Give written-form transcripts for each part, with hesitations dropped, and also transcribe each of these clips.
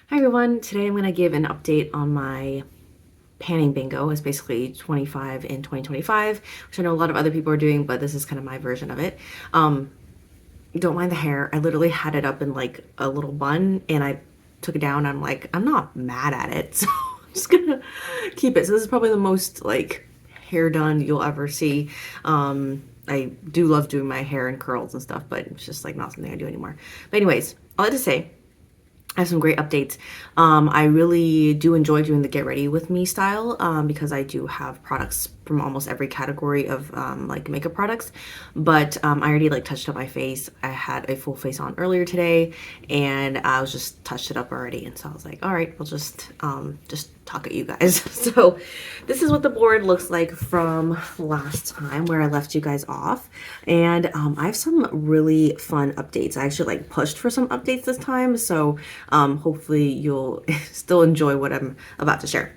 Hi everyone, today I'm going to give an update on my panning bingo. It's basically 25 in 2025, which I know a lot of other people are doing, but this is kind of my version of it. Don't mind the hair. I literally had it up in like a little bun and I took it down. I'm like, I'm not mad at it, so I'm just gonna keep it. So this is probably the most like hair done you'll ever see. I do love doing my hair and curls and stuff, but it's just like not something I do anymore. But anyways, all I have to say, I have some great updates. I really do enjoy doing the get ready with me style because I do have products from almost every category of like makeup products. But I already like touched up my face. I had a full face on earlier today, and I was just touched it up already. And so I was like, all right, we'll just talk at you guys. So this is what the board looks like from last time where I left you guys off. And I have some really fun updates. I actually like pushed for some updates this time. So hopefully you'll still enjoy what I'm about to share.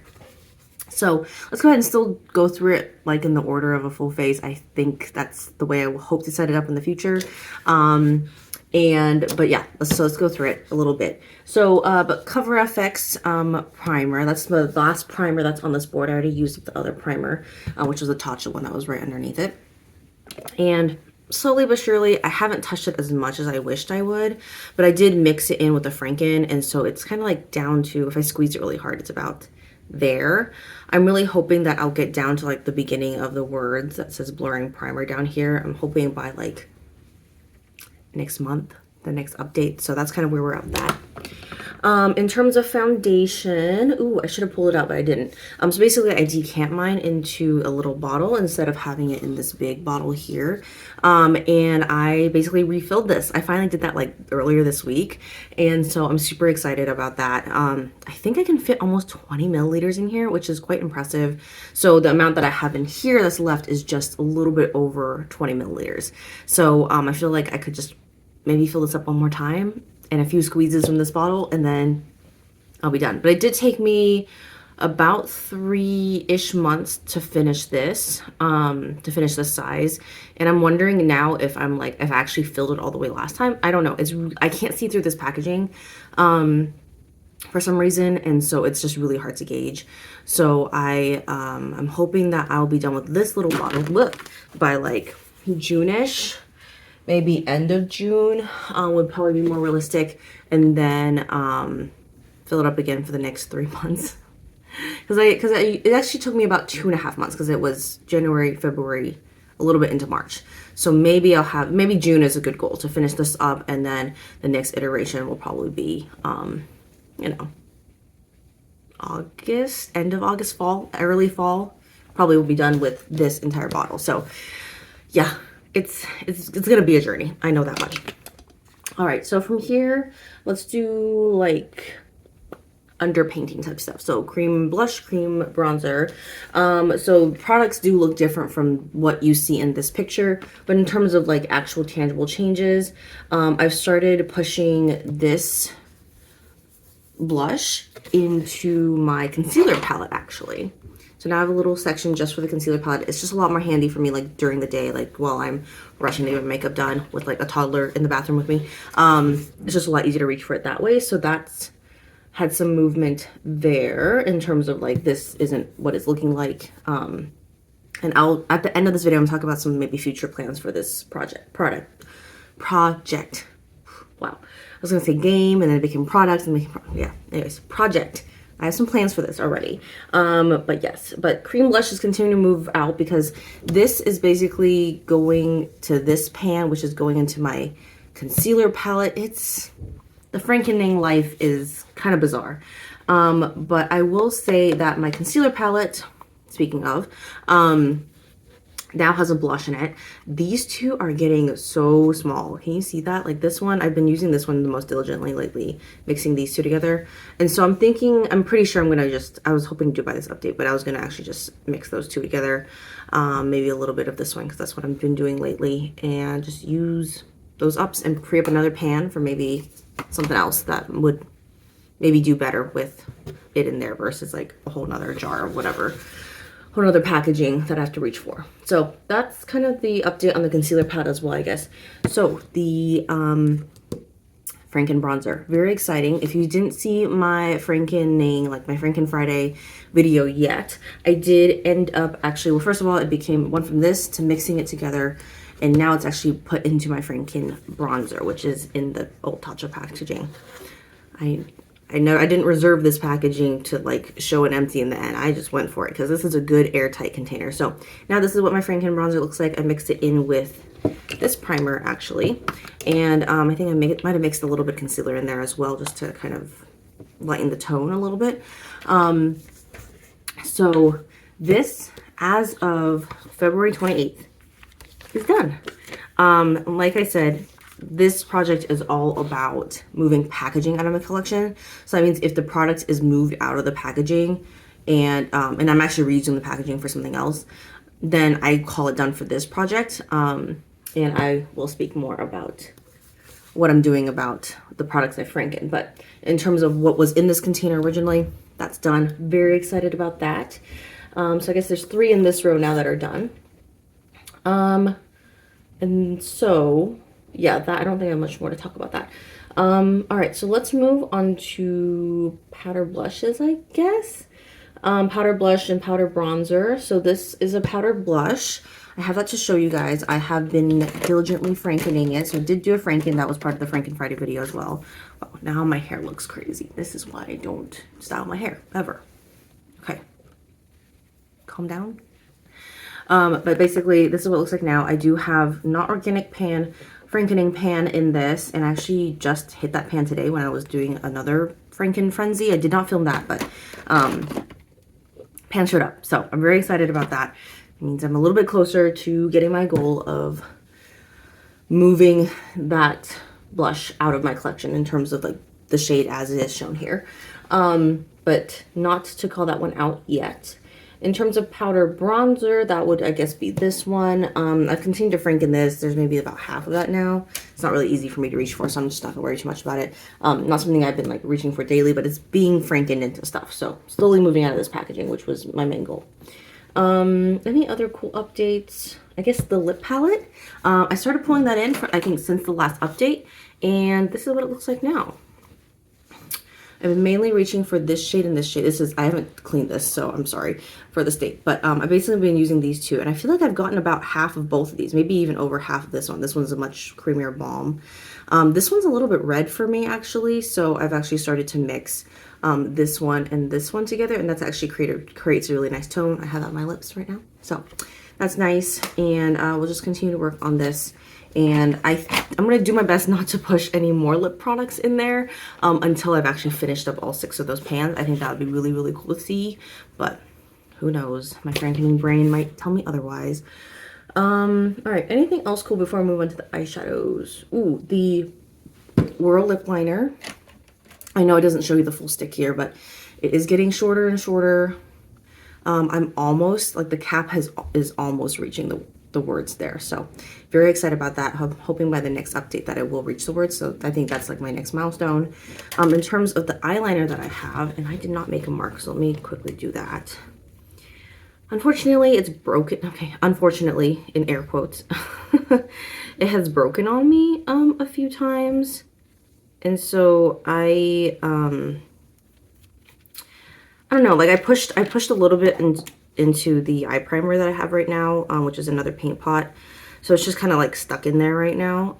So let's go ahead and still go through it like in the order of a full face. I think that's the way I hope to set it up in the future. But yeah, let's go through it a little bit. So, but Cover FX primer, that's the last primer that's on this board. I already used the other primer, which was the Tatcha one that was right underneath it. And slowly but surely, I haven't touched it as much as I wished I would, but I did mix it in with the Franken, and so it's kind of like down to, if I squeeze it really hard, it's about there. I'm really hoping that I'll get down to like the beginning of the words that says blurring primer down here. I'm hoping by like next month, the next update. So that's kind of where we're at with that. In terms of foundation, ooh, I should have pulled it out, but I didn't. So basically I decant mine into a little bottle instead of having it in this big bottle here. And I basically refilled this. I finally did that like earlier this week. And so I'm super excited about that. I think I can fit almost 20 milliliters in here, which is quite impressive. So the amount that I have in here that's left is just a little bit over 20 milliliters. So I feel like I could just maybe fill this up one more time and a few squeezes from this bottle, and then I'll be done. But it did take me about 3-ish months to finish this, size. And I'm wondering now if if I actually filled it all the way last time. I don't know. I can't see through this packaging for some reason, and so it's just really hard to gauge. So I'm hoping that I'll be done with this little bottle by like June-ish. Maybe end of June would probably be more realistic, and then fill it up again for the next 3 months. Because it actually took me about 2.5 months because it was January, February, a little bit into March. So maybe maybe June is a good goal to finish this up, and then the next iteration will probably be, August, end of August, fall, early fall. Probably will be done with this entire bottle. So yeah. It's gonna be a journey. I know that much. All right, so from here, let's do like underpainting type stuff. So cream blush, cream bronzer. So products do look different from what you see in this picture, but in terms of like actual tangible changes, I've started pushing this blush into my concealer palette actually. So now I have a little section just for the concealer palette. It's just a lot more handy for me like during the day, like while I'm rushing to get my makeup done with like a toddler in the bathroom with me. It's just a lot easier to reach for it that way. So that's had some movement there in terms of like this isn't what it's looking like. And I'll at the end of this video I'm talking about some maybe future plans for this project. Wow. I was gonna say game and then it became products and anyways, project. I have some plans for this already. But yes, but cream blush is continuing to move out because this is basically going to this pan, which is going into my concealer palette. The Frankening life is kind of bizarre. But I will say that my concealer palette, speaking of, now has a blush in it. These two are getting so small. Can you see that? Like this one, I've been using this one the most diligently lately, mixing these two together. And so I'm pretty sure I was hoping to do by this update, but I was gonna actually just mix those two together. Maybe a little bit of this one, because that's what I've been doing lately. And just use those ups and free up another pan for maybe something else that would maybe do better with it in there versus like a whole nother jar or whatever. Whole other packaging that I have to reach for. So that's kind of the update on the concealer palette as well, I guess. So the Franken bronzer. Very exciting. If you didn't see my Frankening, like my Franken Friday video yet, I did end up actually, well, first of all, it became one from this to mixing it together, and now it's actually put into my Franken bronzer, which is in the old Tatcha packaging. I know I didn't reserve this packaging to like show it empty in the end. I just went for it because this is a good airtight container. So now this is what my Franken bronzer looks like. I mixed it in with this primer actually, and I think I might have mixed a little bit of concealer in there as well, just to kind of lighten the tone a little bit. So this, as of February 28th, is done. Like I said, this project is all about moving packaging out of my collection. So that means if the product is moved out of the packaging and I'm actually reusing the packaging for something else, then I call it done for this project. And I will speak more about what I'm doing about the products I Franken. But in terms of what was in this container originally, that's done. Very excited about that. So I guess there's 3 in this row now that are done. And so yeah, that I don't think I have much more to talk about that. All right, so let's move on to powder blushes, I guess. Powder blush and powder bronzer. So this is a powder blush. I have that to show you guys. I have been diligently Frankening it. So I did do a Franken. That was part of the Franken Friday video as well. Oh, now my hair looks crazy. This is why I don't style my hair, ever. Okay. Calm down. But basically, this is what it looks like now. I do have not organic pan, Frankening pan in this, and I actually just hit that pan today when I was doing another Franken Frenzy. I did not film that, but pan showed up. So I'm very excited about that. It means I'm a little bit closer to getting my goal of moving that blush out of my collection in terms of like the shade as it is shown here. But not to call that one out yet. In terms of powder bronzer, that would, I guess, be this one. I've continued to Franken this. There's maybe about half of that now. It's not really easy for me to reach for, so I'm just not gonna worry too much about it. Not something I've been like reaching for daily, but it's being Frankened into stuff. So slowly moving out of this packaging, which was my main goal. Any other cool updates? I guess the lip palette. I started pulling that in for, I think, since the last update, and this is what it looks like now. I've been mainly reaching for this shade and this shade. This is, I haven't cleaned this, so I'm sorry for the state. But I've basically been using these two, and I feel like I've gotten about half of both of these, maybe even over half of this one. This one's a much creamier balm. This one's a little bit red for me, actually, so I've actually started to mix this one and this one together, and that's actually creates a really nice tone. I have that on my lips right now, so that's nice, and we'll just continue to work on this. And I'm going to do my best not to push any more lip products in there until I've actually finished up all 6 of those pans. I think that would be really, really cool to see, but who knows? My Frankening brain might tell me otherwise. All right, anything else cool before I move on to the eyeshadows? Ooh, the Whirl lip liner. I know it doesn't show you the full stick here, but it is getting shorter and shorter. I'm almost, like the cap is almost reaching the words there. So very excited about that. Hoping by the next update that I will reach the words. So I think that's like my next milestone. In terms of the eyeliner that I have, and I did not make a mark, so let me quickly do that. Unfortunately, it's broken. Okay, unfortunately, in air quotes, it has broken on me a few times. And so I don't know, like I pushed a little bit into the eye primer that I have right now, which is another paint pot. So it's just kind of like stuck in there right now.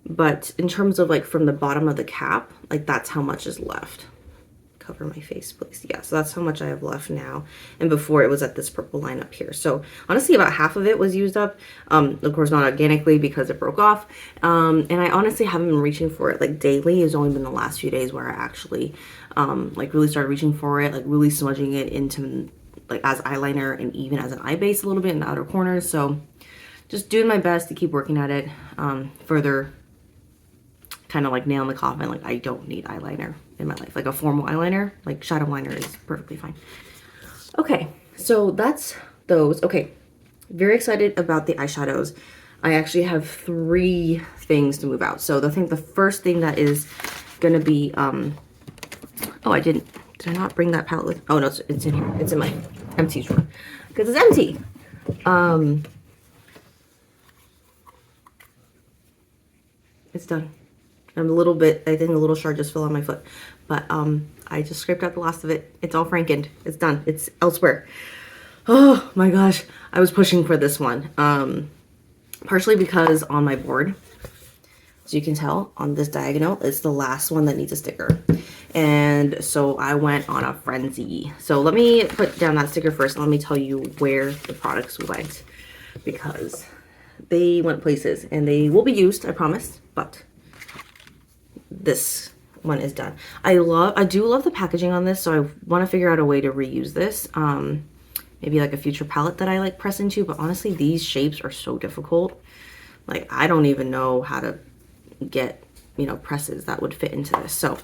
But in terms of like from the bottom of the cap, like that's how much is left. Cover my face, please. Yeah, so that's how much I have left now. And before it was at this purple line up here. So honestly, about half of it was used up. Of course, not organically because it broke off. And I honestly haven't been reaching for it like daily. It's only been the last few days where I actually like really started reaching for it, like really smudging it into like as eyeliner and even as an eye base a little bit in the outer corners. So just doing my best to keep working at it. Further kind of like nail in the coffin, like I don't need eyeliner in my life. Like a formal eyeliner, like shadow liner is perfectly fine. Okay, so that's those. Okay, very excited about the eyeshadows. I actually have 3 things to move out. So I think the first thing that is gonna be, oh, did I not bring that palette with? Oh no, it's in here. It's in my empty drawer because it's empty. It's done. I'm a little bit, I think a little shard just fell on my foot. But I just scraped out the last of it. It's all frankened. It's done. It's elsewhere. Oh my gosh. I was pushing for this one. Partially because on my board, as you can tell, on this diagonal, it's the last one that needs a sticker. And so I went on a frenzy. So let me put down that sticker first and let me tell you where the products went, because they went places and they will be used, I promise, but this one is done. I do love the packaging on this, so I want to figure out a way to reuse this. Maybe like a future palette that I like press into, but honestly, these shapes are so difficult. Like, I don't even know how to get, you know, presses that would fit into this. So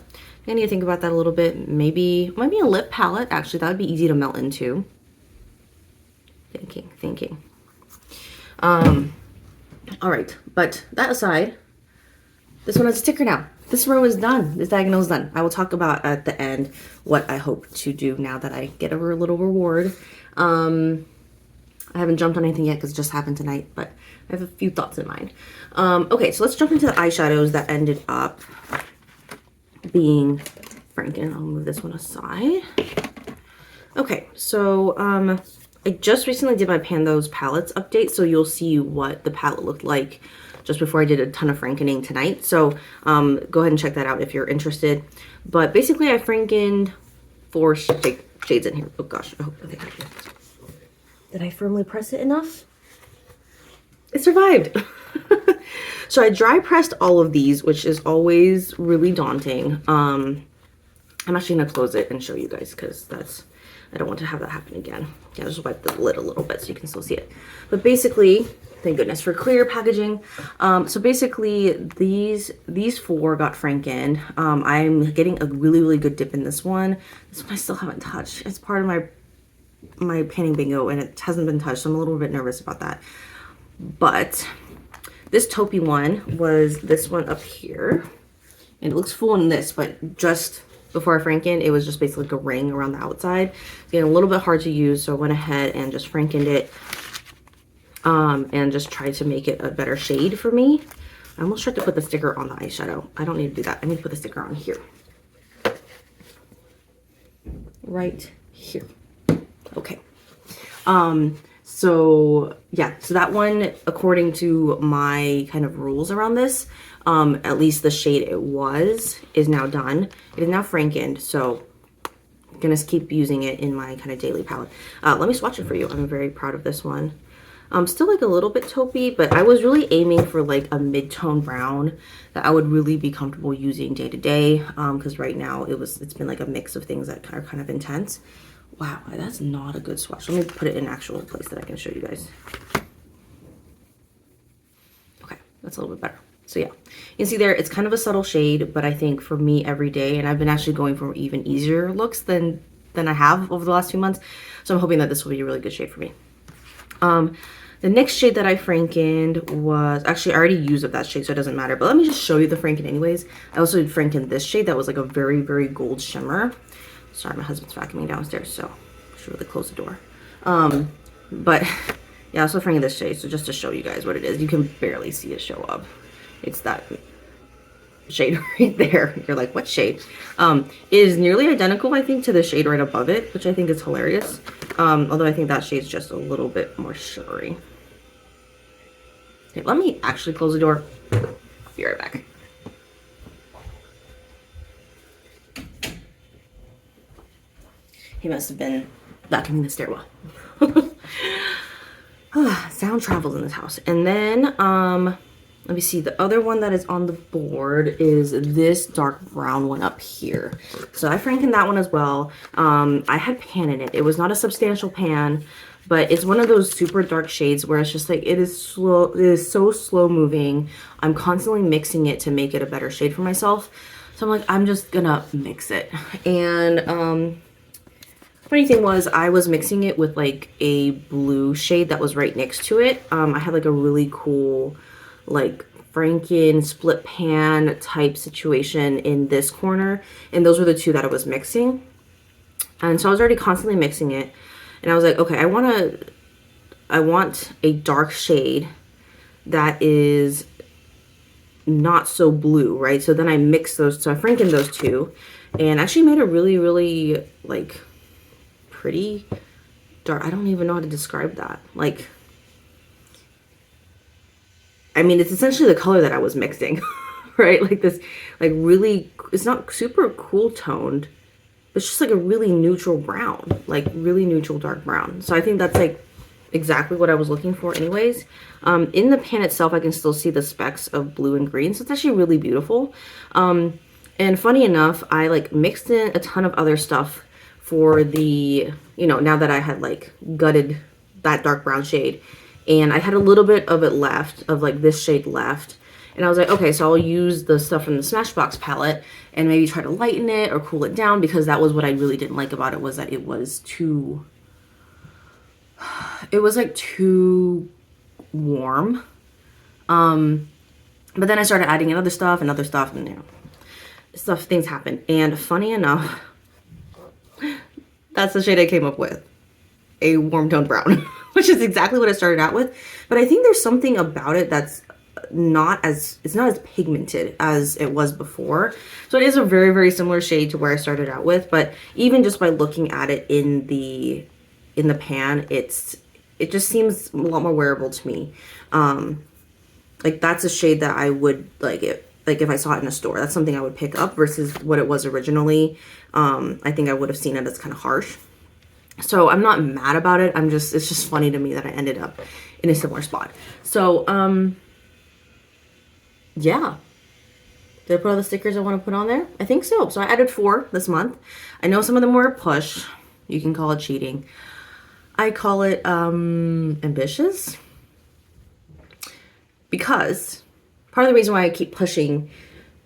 I need to think about that a little bit. Maybe a lip palette. Actually, that would be easy to melt into. Thinking. All right, but that aside, this one has a sticker now. This row is done. This diagonal is done. I will talk about at the end what I hope to do now that I get a little reward. I haven't jumped on anything yet because it just happened tonight, but I have a few thoughts in mind. Okay, so let's jump into the eyeshadows that ended up being Franken. I'll move this one aside. Okay, so I just recently did my Pandos palettes update, so you'll see what the palette looked like just before I did a ton of frankening tonight. So go ahead and check that out if you're interested. But basically, I frankened 4 shades in here. Oh gosh, I think I did. Did I firmly press it enough? It survived. So I dry pressed all of these, which is always really daunting. I'm actually gonna close it and show you guys because I don't want to have that happen again. Yeah, just wipe the lid a little bit so you can still see it. But basically, thank goodness for clear packaging. So basically, these 4 got frankened. I'm getting a really good dip in this one. This one I still haven't touched. It's part of my painting bingo and it hasn't been touched, so I'm a little bit nervous about that. But this taupey one was this one up here. And it looks full in this, but just before I frankened, it was just basically like a ring around the outside. It's getting a little bit hard to use, so I went ahead and just frankened it. And just tried to make it a better shade for me. I almost tried to put the sticker on the eyeshadow. I don't need to do that. I need to put the sticker on here. Right here. Okay. So yeah, so that one, according to my kind of rules around this, at least the shade it was is now done. It is now frankened, so I'm gonna keep using it in my kind of daily palette. Let me swatch it for you. I'm very proud of this one. Still like a little bit taupey, but I was really aiming for like a mid-tone brown that I would really be comfortable using day to day. Because right now it's been like a mix of things that are kind of intense. Wow, that's not a good swatch. Let me put it in an actual place that I can show you guys. Okay, that's a little bit better. So yeah, you can see there, it's kind of a subtle shade, but I think for me every day, and I've been actually going for even easier looks than I have over the last few months. So I'm hoping that this will be a really good shade for me. The next shade that I frankened was, actually I already used up that shade, so it doesn't matter, but let me just show you the franken anyways. I also did franken this shade that was like a very gold shimmer. Sorry, my husband's vacuuming downstairs, so I should really close the door. But yeah, I also frankened this shade, so just to show you guys what it is. You can barely see it show up. It's that shade right there. You're like, what shade? It is nearly identical, I think, to the shade right above it, which I think is hilarious. Although I think that shade's just a little bit more shimmery. Okay, let me actually close the door. I'll be right back. He must have been vacuuming the stairwell. Sound travels in this house. And then, let me see, the other one that is on the board is this dark brown one up here. So I frankened that one as well. I had pan in it. It was not a substantial pan, but it's one of those super dark shades where it's just like, it is slow. It is so slow moving. I'm constantly mixing it to make it a better shade for myself. So I'm like, I'm just gonna mix it. And, funny thing was, I was mixing it with like a blue shade that was right next to it. I had like a really cool, like Franken split pan type situation in this corner, and those were the 2 that I was mixing. And so I was already constantly mixing it, and I was like, okay, I want a dark shade that is not so blue, right? So then I mixed those, so I frankened those two and actually made a really, really like pretty dark. I don't even know how to describe that. Like, I mean, it's essentially the color that I was mixing, right? Like this, like really, it's not super cool toned, but it's just like a really neutral brown, like really neutral dark brown. So I think that's like exactly what I was looking for anyways. In the pan itself, I can still see the specks of blue and green. So it's actually really beautiful. And funny enough, I like mixed in a ton of other stuff for the, you know, now that I had like gutted that dark brown shade and I had a little bit of it left, of like this shade left. And I was like, okay, so I'll use the stuff from the Smashbox palette and maybe try to lighten it or cool it down, because that was what I really didn't like about it, was that it was like too warm. But then I started adding in other stuff and you know, things happen. And funny enough, that's the shade I came up with, a warm toned brown, which is exactly what I started out with. But I think there's something about it that's it's not as pigmented as it was before. So it is a very, very similar shade to where I started out with, but even just by looking at it in the pan, it just seems a lot more wearable to me. Like that's a shade that I would like it, like if I saw it in a store, that's something I would pick up versus what it was originally. I think I would have seen it as kind of harsh. So I'm not mad about it. It's just funny to me that I ended up in a similar spot. So, yeah. Did I put all the stickers I want to put on there? I think so. So I added 4 this month. I know some of them were a push. You can call it cheating. I call it ambitious, because part of the reason why I keep pushing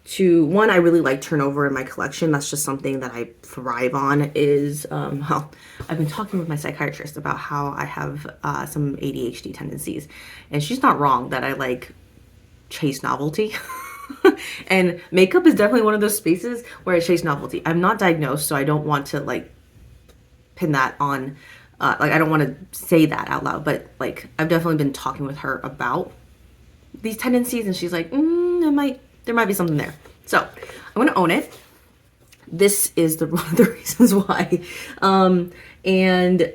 to, one, I really like turnover in my collection. That's just something that I thrive on, is, well, I've been talking with my psychiatrist about how I have some ADHD tendencies, and she's not wrong that I like chase novelty. And makeup is definitely one of those spaces where I chase novelty. I'm not diagnosed, so I don't want to like pin that on, like I don't want to say that out loud, but like I've definitely been talking with her about these tendencies, and she's like, there might be something there. So I'm gonna own it. This is one of the reasons why. And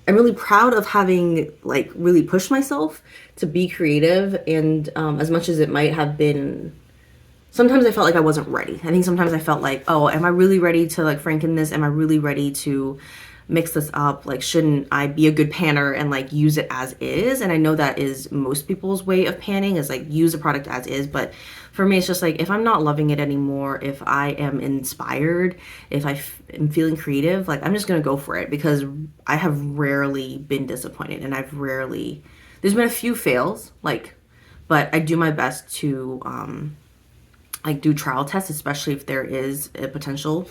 I'm really proud of having like really pushed myself to be creative. And as much as it might have been, sometimes I felt like I wasn't ready. I think sometimes I felt like, oh, am I really ready to like franken this? Am I really ready to mix this up? Like, shouldn't I be a good panner and like use it as is? And I know that is most people's way of panning, is like use a product as is. But for me, it's just like, if I'm not loving it anymore, if I am inspired, if I am feeling creative, like I'm just gonna go for it, because I have rarely been disappointed, and there's been a few fails, like, but I do my best to like do trial tests, especially if there is a potential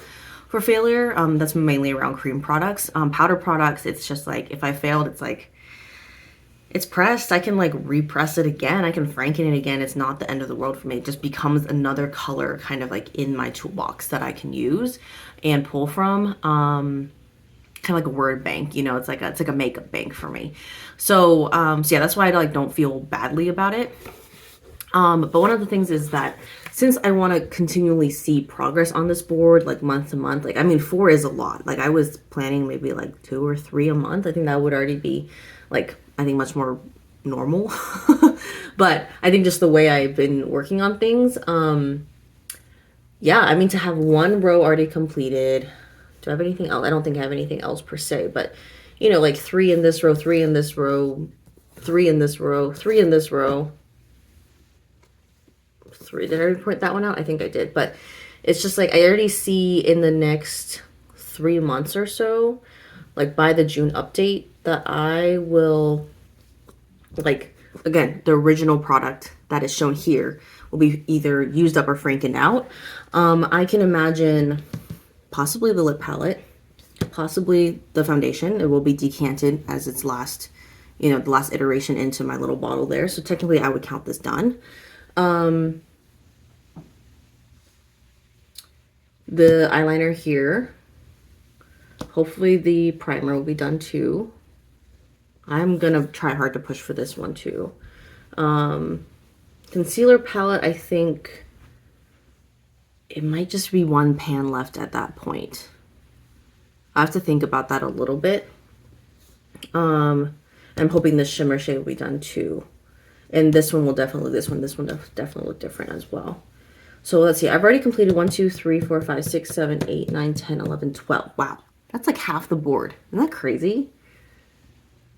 for failure. That's mainly around cream products. Powder products, it's just like, if I failed, it's like, it's pressed. I can like repress it again. I can franken it again. It's not the end of the world for me. It just becomes another color kind of like in my toolbox that I can use and pull from. Kind of like a word bank, you know, it's like a makeup bank for me. So, so yeah, that's why I like don't feel badly about it. But one of the things is that since I want to continually see progress on this board, like month to month, like, I mean, 4 is a lot. Like I was planning maybe like 2 or 3 a month. I think that would already be like, I think much more normal. But I think just the way I've been working on things, yeah, I mean, to have 1 row already completed. Do I have anything else? I don't think I have anything else per se, but you know, like 3 in this row, 3 in this row, 3 in this row, 3 in this row. 3, did I already point that one out? I think I did, but it's just like, I already see in the next 3 months or so, like by the June update, that I will, like, again, the original product that is shown here will be either used up or franken out. I can imagine possibly the lip palette, possibly the foundation. It will be decanted as its last, you know, the last iteration into my little bottle there. So technically I would count this done. The eyeliner here, hopefully the primer will be done too. I'm gonna try hard to push for this one too. Concealer palette, I think it might just be one pan left at that point. I have to think about that a little bit. I'm hoping the shimmer shade will be done too. And this one will definitely, this one definitely look different as well. So let's see, I've already completed 1, 2, 3, 4, 5, 6, 7, 8, 9, 10, 11, 12. Wow, that's like half the board. Isn't that crazy?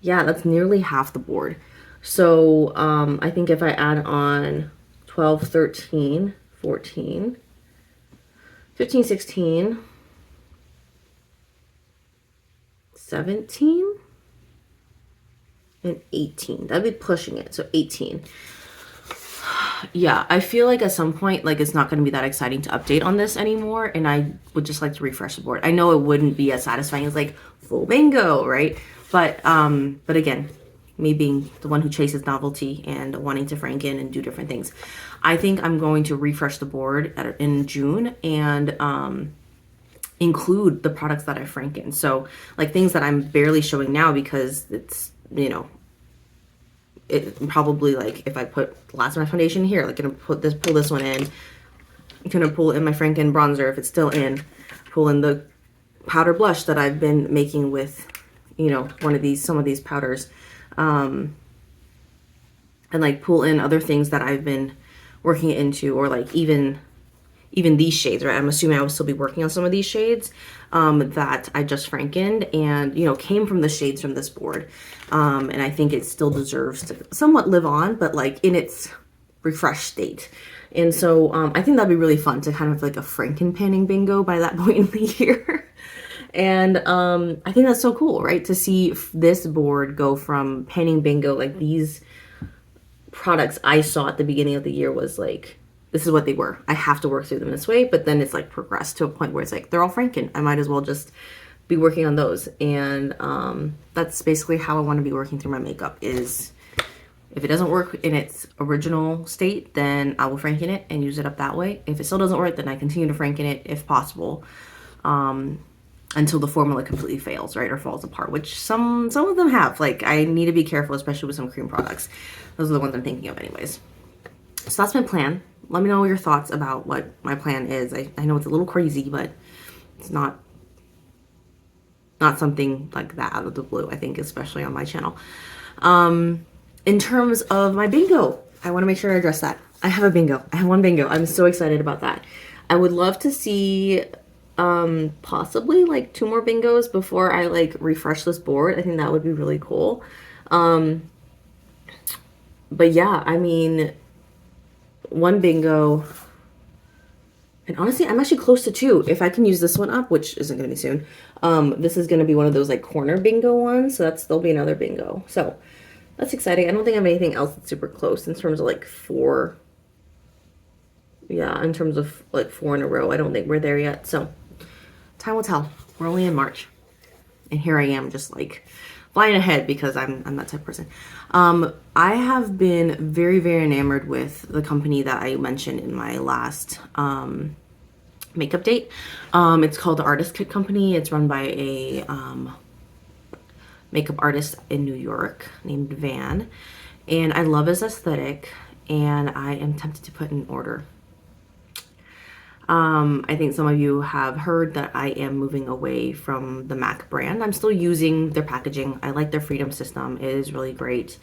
Yeah, that's nearly half the board. So I think if I add on 12, 13, 14, 15, 16, 17, and 18. That'd be pushing it. So 18. Yeah, I feel like at some point, like it's not going to be that exciting to update on this anymore. And I would just like to refresh the board. I know it wouldn't be as satisfying as like full bingo, right? But again, me being the one who chases novelty and wanting to franken and do different things, I think I'm going to refresh the board in June and include the products that I franken. So like things that I'm barely showing now because it's, you know, it probably like if I put lots of my foundation here, like gonna pull this one in, I'm gonna pull in my Franken bronzer if it's still in, pull in the powder blush that I've been making with, you know, some of these powders, and like pull in other things that I've been working into, or like even these shades, right? I'm assuming I will still be working on some of these shades that I just frankened and, you know, came from the shades from this board. And I think it still deserves to somewhat live on, but like in its refreshed state. And so I think that'd be really fun to kind of like a franken panning bingo by that point in the year. And I think that's so cool, right? To see this board go from panning bingo, like these products I saw at the beginning of the year was like, this is what they were. I have to work through them this way, but then it's like progressed to a point where it's like, they're all Franken. I might as well just be working on those. And that's basically how I want to be working through my makeup is if it doesn't work in its original state, then I will Franken it and use it up that way. If it still doesn't work, then I continue to Franken it if possible. Until the formula completely fails, right, or falls apart, which some of them have. Like, I need to be careful, especially with some cream products. Those are the ones I'm thinking of anyways. So that's my plan. Let me know your thoughts about what my plan is. I know it's a little crazy, but it's not something like that out of the blue, I think, especially on my channel. In terms of my bingo, I want to make sure I address that. I have a bingo. I have one bingo. I'm so excited about that. I would love to see possibly like 2 more bingos before I like refresh this board. I think that would be really cool. But yeah, I mean, 1 bingo, and honestly I'm actually close to 2 if I can use this one up, which isn't gonna be soon. This is gonna be one of those like corner bingo ones, so there'll be another bingo, so that's exciting. I don't think I have anything else that's super close in terms of like 4. Yeah, in terms of like 4 in a row, I don't think we're there yet, so time will tell. We're only in March. And here I am just like flying ahead because I'm that type of person. I have been very, very enamored with the company that I mentioned in my last makeup date. It's called the Artist Kit Company. It's run by a makeup artist in New York named Van. And I love his aesthetic and I am tempted to put in an order. I think some of you have heard that I am moving away from the MAC brand. I'm still using their packaging. I like their Freedom System. It is really great.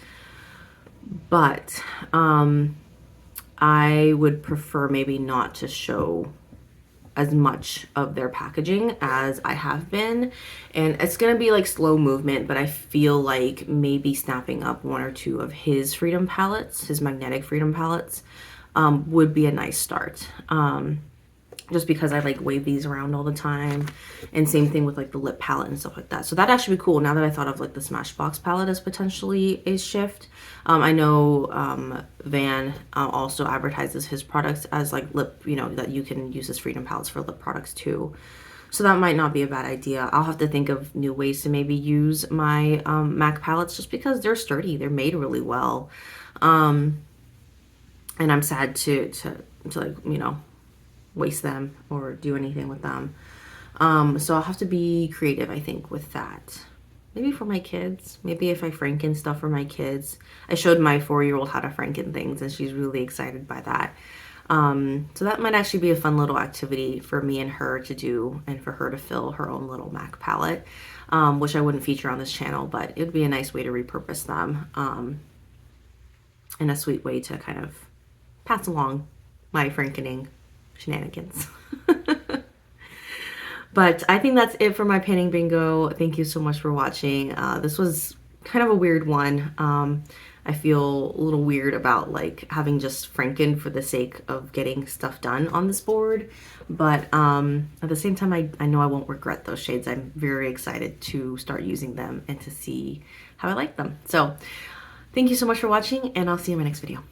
But I would prefer maybe not to show as much of their packaging as I have been. And it's going to be like slow movement, but I feel like maybe snapping up 1 or 2 of his Freedom palettes, his magnetic Freedom palettes, would be a nice start. Just because I like wave these around all the time, and same thing with like the lip palette and stuff like that. So that'd actually be cool now that I thought of like the Smashbox palette as potentially a shift. I know Van also advertises his products as like lip, you know, that you can use his Freedom palettes for lip products too. So that might not be a bad idea. I'll have to think of new ways to maybe use my MAC palettes just because they're sturdy. They're made really well. And I'm sad to like, you know, waste them or do anything with them. So I'll have to be creative, I think, with that. maybe for my kids. Maybe if I Franken stuff for my kids. I showed my 4-year-old how to Franken things, and she's really excited by that. So that might actually be a fun little activity for me and her to do, and for her to fill her own little MAC palette, which I wouldn't feature on this channel, but it would be a nice way to repurpose them, and a sweet way to kind of pass along my Frankening shenanigans. But I think that's it for my painting bingo. Thank you so much for watching. This was kind of a weird one. I feel a little weird about like having just Franken for the sake of getting stuff done on this board. But at the same time, I know I won't regret those shades. I'm very excited to start using them and to see how I like them. So thank you so much for watching, and I'll see you in my next video.